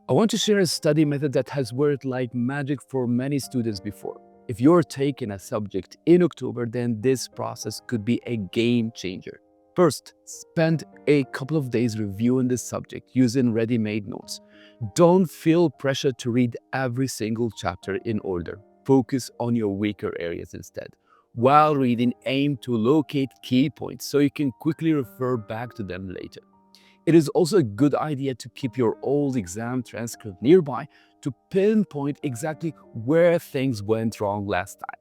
I want to share a study method that has worked like magic for many students before. If you're taking a subject in October, then this process could be a game changer. First, spend a couple of days reviewing this subject using ready-made notes. Don't feel pressure to read every single chapter in order. Focus on your weaker areas instead. While reading, aim to locate key points so you can quickly refer back to them later. It is also a good idea to keep your old exam transcript nearby to pinpoint exactly where things went wrong last time.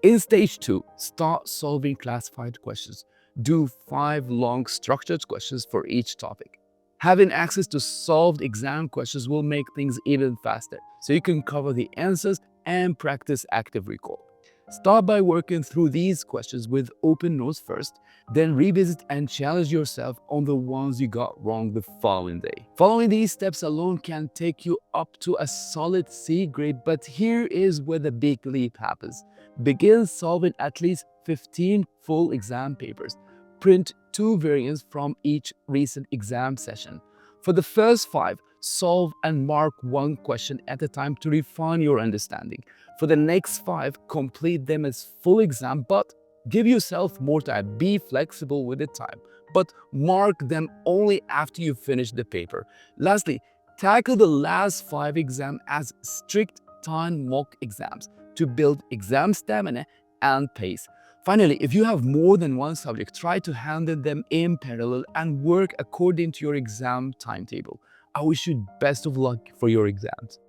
In stage 2, start solving classified questions. Do 5 long structured questions for each topic. Having access to solved exam questions will make things even faster, so you can cover the answers and practice active recall. Start by working through these questions with open notes first, then revisit and challenge yourself on the ones you got wrong the following day. Following these steps alone can take you up to a solid C grade, but here is where the big leap happens. Begin solving at least 15 full exam papers. Print 2 variants from each recent exam session. For the first 5, solve and mark 1 question at a time to refine your understanding. For the next 5, complete them as full exam, but give yourself more time. Be flexible with the time, but mark them only after you finish the paper. Lastly, tackle the last 5 exams as strict time mock exams to build exam stamina and pace. Finally, if you have more than one subject, try to handle them in parallel and work according to your exam timetable. I wish you best of luck for your exams.